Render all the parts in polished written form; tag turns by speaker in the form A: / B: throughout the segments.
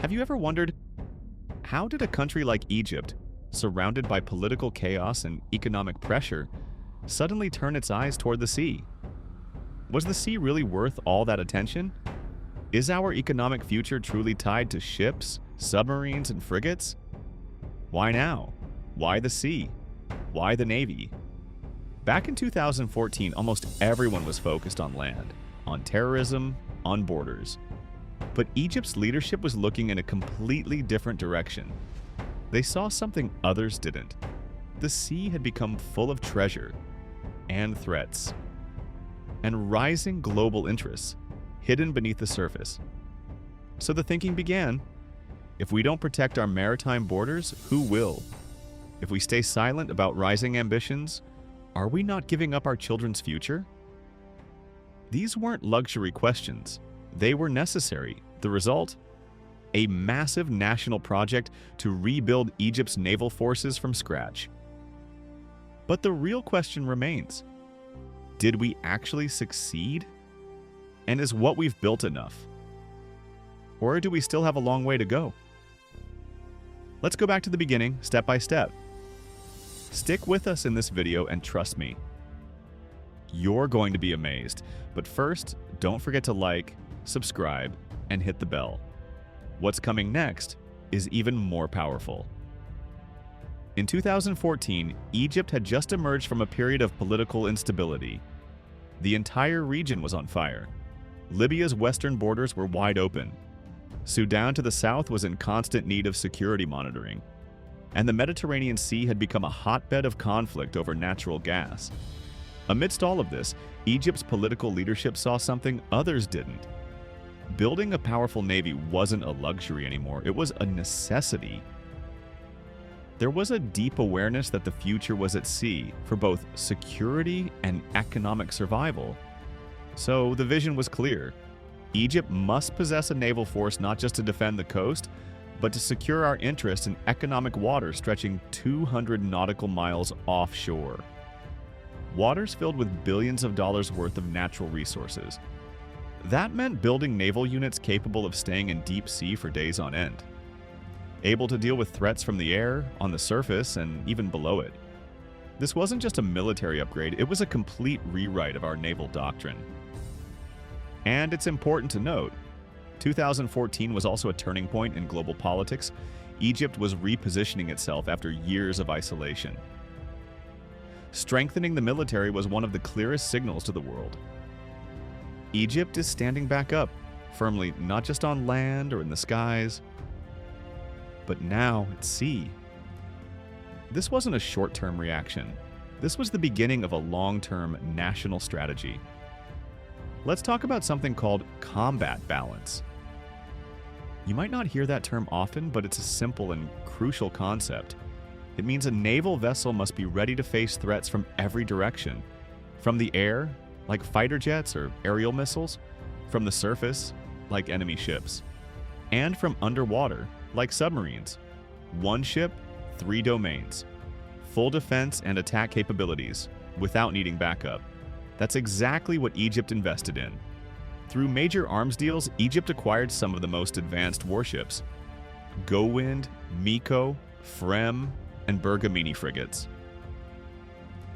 A: Have you ever wondered, how did a country like Egypt, surrounded by political chaos and economic pressure, suddenly turn its eyes toward the sea? Was the sea really worth all that attention? Is our economic future truly tied to ships, submarines, and frigates? Why now? Why the sea? Why the Navy? Back in 2014, almost everyone was focused on land, on terrorism, on borders. But Egypt's leadership was looking in a completely different direction. They saw something others didn't. The sea had become full of treasure and threats, and rising global interests hidden beneath the surface. So the thinking began, if we don't protect our maritime borders, who will? If we stay silent about rising ambitions, are we not giving up our children's future? These weren't luxury questions. They were necessary. The result? A massive national project to rebuild Egypt's naval forces from scratch. But the real question remains, did we actually succeed? And is what we've built enough? Or do we still have a long way to go? Let's go back to the beginning, step by step. Stick with us in this video and trust me, you're going to be amazed. But first, don't forget to like, subscribe, and hit the bell. What's coming next is even more powerful. In 2014, Egypt had just emerged from a period of political instability. The entire region was on fire. Libya's western borders were wide open. Sudan to the south was in constant need of security monitoring. And the Mediterranean Sea had become a hotbed of conflict over natural gas. Amidst all of this, Egypt's political leadership saw something others didn't. Building a powerful navy wasn't a luxury anymore, it was a necessity. There was a deep awareness that the future was at sea for both security and economic survival. So the vision was clear. Egypt must possess a naval force not just to defend the coast, but to secure our interests in economic waters stretching 200 nautical miles offshore. Waters filled with billions of dollars worth of natural resources. That meant building naval units capable of staying in deep sea for days on end, able to deal with threats from the air, on the surface, and even below it. This wasn't just a military upgrade, it was a complete rewrite of our naval doctrine. And it's important to note, 2014 was also a turning point in global politics. Egypt was repositioning itself after years of isolation. Strengthening the military was one of the clearest signals to the world. Egypt is standing back up, firmly not just on land or in the skies, but now at sea. This wasn't a short-term reaction. This was the beginning of a long-term national strategy. Let's talk about something called combat balance. You might not hear that term often, but it's a simple and crucial concept. It means a naval vessel must be ready to face threats from every direction. From the air, like fighter jets or aerial missiles, from the surface, like enemy ships, and from underwater, like submarines. One ship, 3 domains. Full defense and attack capabilities, without needing backup. That's exactly what Egypt invested in. Through major arms deals, Egypt acquired some of the most advanced warships: Gowind, MEKO, FREMM, and Berenice frigates.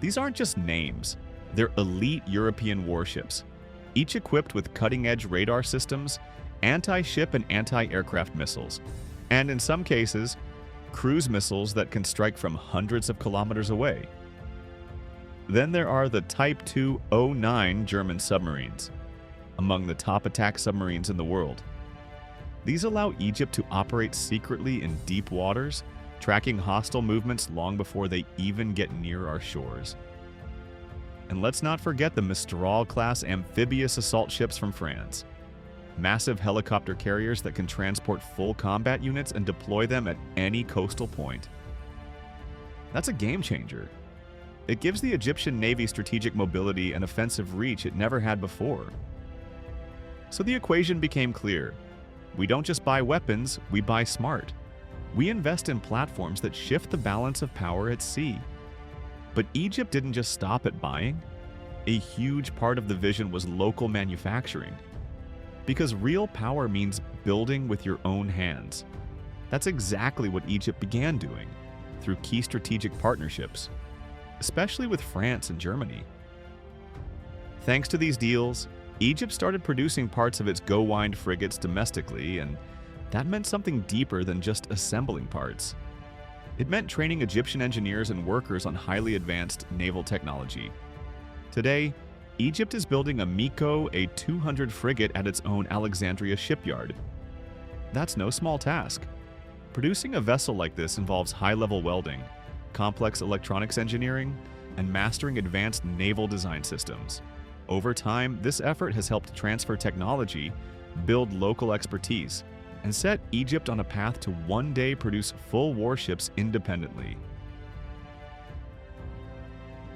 A: These aren't just names. They're elite European warships, each equipped with cutting-edge radar systems, anti-ship and anti-aircraft missiles, and in some cases, cruise missiles that can strike from hundreds of kilometers away. Then there are the Type 209 German submarines, among the top attack submarines in the world. These allow Egypt to operate secretly in deep waters, tracking hostile movements long before they even get near our shores. And let's not forget the Mistral-class amphibious assault ships from France. Massive helicopter carriers that can transport full combat units and deploy them at any coastal point. That's a game changer. It gives the Egyptian Navy strategic mobility and offensive reach it never had before. So the equation became clear. We don't just buy weapons, we buy smart. We invest in platforms that shift the balance of power at sea. But Egypt didn't just stop at buying. A huge part of the vision was local manufacturing. Because real power means building with your own hands. That's exactly what Egypt began doing, through key strategic partnerships, especially with France and Germany. Thanks to these deals, Egypt started producing parts of its Gowind frigates domestically, and that meant something deeper than just assembling parts. It meant training Egyptian engineers and workers on highly advanced naval technology. Today, Egypt is building a MEKO A-200 frigate at its own Alexandria shipyard. That's no small task. Producing a vessel like this involves high-level welding, complex electronics engineering, and mastering advanced naval design systems. Over time, this effort has helped transfer technology, build local expertise, and set Egypt on a path to one day produce full warships independently.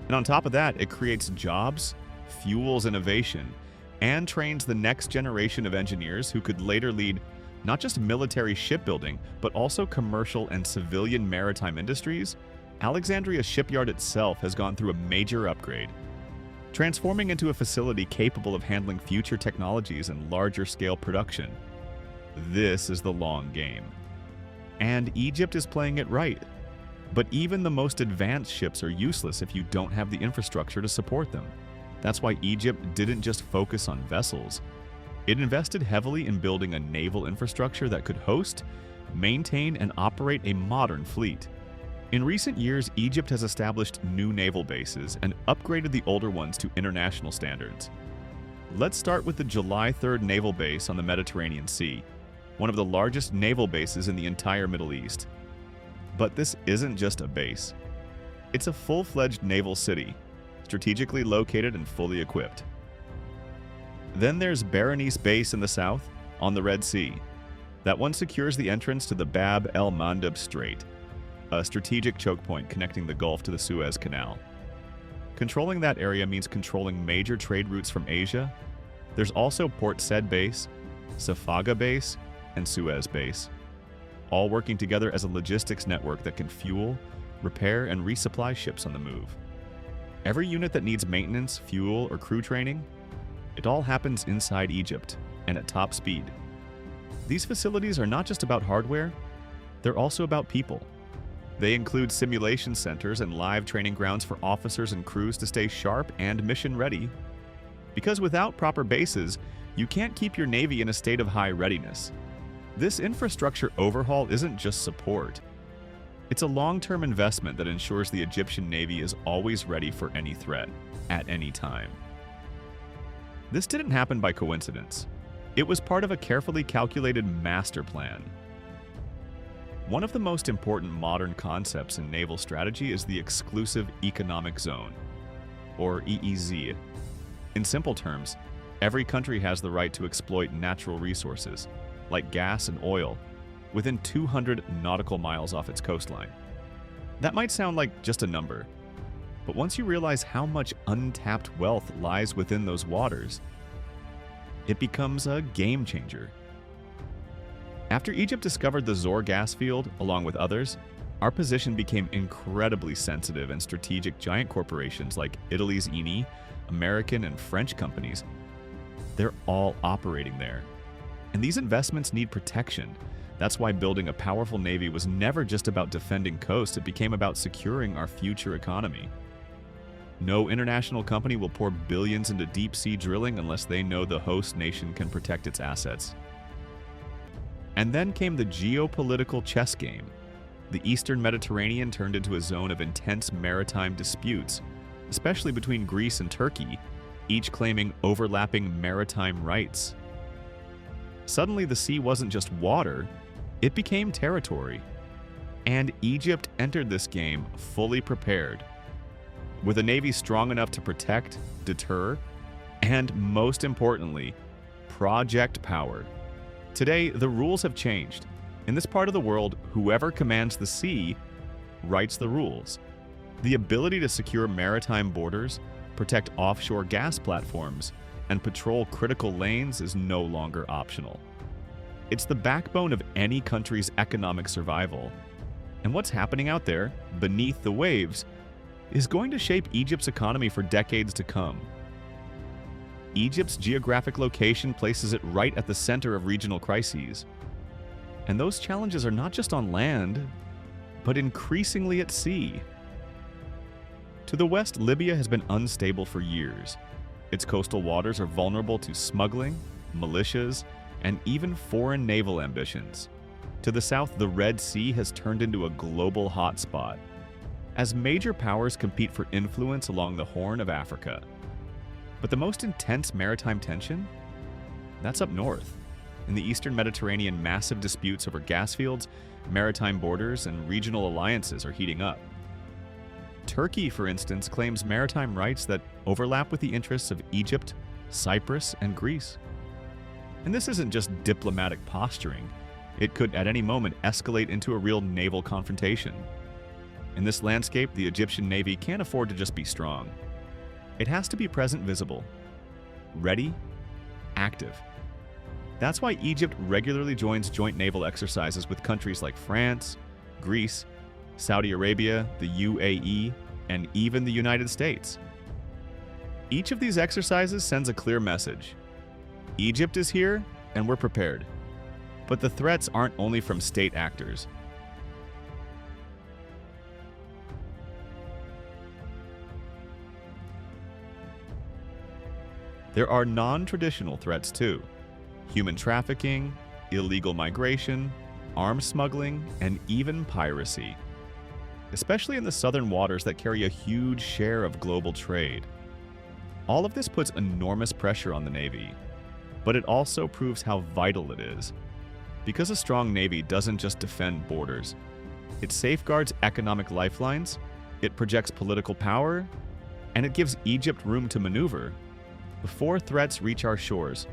A: And on top of that, it creates jobs, fuels innovation, and trains the next generation of engineers who could later lead not just military shipbuilding, but also commercial and civilian maritime industries. Alexandria shipyard itself has gone through a major upgrade, transforming into a facility capable of handling future technologies and larger-scale production. This is the long game. And Egypt is playing it right. But even the most advanced ships are useless if you don't have the infrastructure to support them. That's why Egypt didn't just focus on vessels. It invested heavily in building a naval infrastructure that could host, maintain, and operate a modern fleet. In recent years, Egypt has established new naval bases and upgraded the older ones to international standards. Let's start with the July 3rd Naval Base on the Mediterranean Sea, one of the largest naval bases in the entire Middle East. But this isn't just a base. It's a full-fledged naval city, strategically located and fully equipped. Then there's Berenice Base in the south, on the Red Sea. That one secures the entrance to the Bab el-Mandeb Strait, a strategic choke point connecting the Gulf to the Suez Canal. Controlling that area means controlling major trade routes from Asia. There's also Port Said Base, Safaga Base, and Suez Base, all working together as a logistics network that can fuel, repair, and resupply ships on the move. Every unit that needs maintenance, fuel, or crew training, it all happens inside Egypt and at top speed. These facilities are not just about hardware, they're also about people. They include simulation centers and live training grounds for officers and crews to stay sharp and mission ready. Because without proper bases, you can't keep your Navy in a state of high readiness. This infrastructure overhaul isn't just support. It's a long-term investment that ensures the Egyptian Navy is always ready for any threat, at any time. This didn't happen by coincidence. It was part of a carefully calculated master plan. One of the most important modern concepts in naval strategy is the exclusive economic zone, or EEZ. In simple terms, every country has the right to exploit natural resources, like gas and oil, within 200 nautical miles off its coastline. That might sound like just a number, but once you realize how much untapped wealth lies within those waters, it becomes a game changer. After Egypt discovered the Zohr gas field, along with others, our position became incredibly sensitive, and strategic giant corporations like Italy's Eni, American and French companies, they're all operating there. And these investments need protection. That's why building a powerful navy was never just about defending coasts, it became about securing our future economy. No international company will pour billions into deep-sea drilling unless they know the host nation can protect its assets. And then came the geopolitical chess game. The Eastern Mediterranean turned into a zone of intense maritime disputes, especially between Greece and Turkey, each claiming overlapping maritime rights. Suddenly, the sea wasn't just water, it became territory. And Egypt entered this game fully prepared, with a navy strong enough to protect, deter, and most importantly, project power. Today, the rules have changed. In this part of the world, whoever commands the sea writes the rules. The ability to secure maritime borders, protect offshore gas platforms, and patrol critical lanes is no longer optional. It's the backbone of any country's economic survival. And what's happening out there, beneath the waves, is going to shape Egypt's economy for decades to come. Egypt's geographic location places it right at the center of regional crises. And those challenges are not just on land, but increasingly at sea. To the west, Libya has been unstable for years. Its coastal waters are vulnerable to smuggling, militias, and even foreign naval ambitions. To the south, the Red Sea has turned into a global hotspot, as major powers compete for influence along the Horn of Africa. But the most intense maritime tension? That's up north. In the eastern Mediterranean, massive disputes over gas fields, maritime borders, and regional alliances are heating up. Turkey, for instance, claims maritime rights that overlap with the interests of Egypt, Cyprus, and Greece. And this isn't just diplomatic posturing. It could at any moment escalate into a real naval confrontation. In this landscape, the Egyptian Navy can't afford to just be strong. It has to be present visible, ready, active. That's why Egypt regularly joins joint naval exercises with countries like France, Greece, Saudi Arabia, the UAE, and even the United States. Each of these exercises sends a clear message. Egypt is here, and we're prepared. But the threats aren't only from state actors. There are non-traditional threats too. Human trafficking, illegal migration, arms smuggling, and even piracy. Especially in the southern waters that carry a huge share of global trade. All of this puts enormous pressure on the Navy, but it also proves how vital it is. Because a strong Navy doesn't just defend borders. It safeguards economic lifelines, it projects political power, and it gives Egypt room to maneuver. Before threats reach our shores,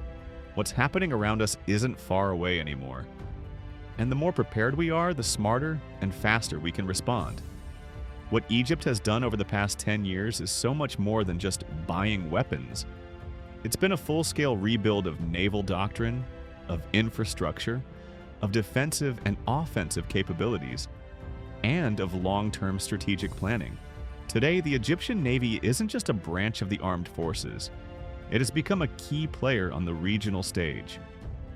A: what's happening around us isn't far away anymore. And the more prepared we are, the smarter and faster we can respond. What Egypt has done over the past 10 years is so much more than just buying weapons. It's been a full-scale rebuild of naval doctrine, of infrastructure, of defensive and offensive capabilities, and of long-term strategic planning. Today, the Egyptian Navy isn't just a branch of the armed forces. It has become a key player on the regional stage.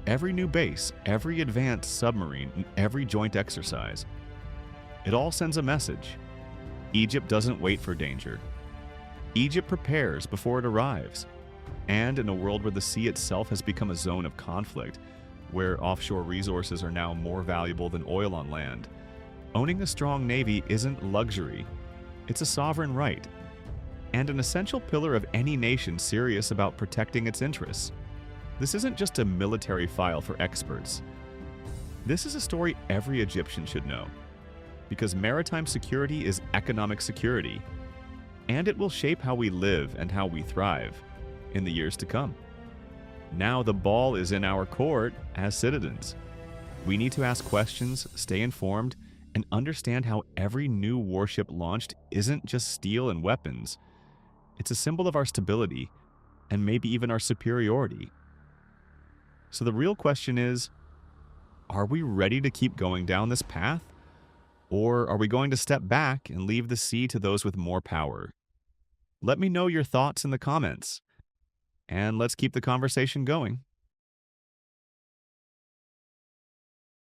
A: Every new base, every advanced submarine, and every joint exercise. It all sends a message. Egypt doesn't wait for danger. Egypt prepares before it arrives. And in a world where the sea itself has become a zone of conflict, where offshore resources are now more valuable than oil on land, owning a strong navy isn't luxury. It's a sovereign right, and an essential pillar of any nation serious about protecting its interests. This isn't just a military file for experts. This is a story every Egyptian should know, because maritime security is economic security, and it will shape how we live and how we thrive in the years to come. Now the ball is in our court as citizens. We need to ask questions, stay informed, and understand how every new warship launched isn't just steel and weapons. It's a symbol of our stability, and maybe even our superiority. So the real question is, are we ready to keep going down this path? Or are we going to step back and leave the sea to those with more power? Let me know your thoughts in the comments, and let's keep the conversation going.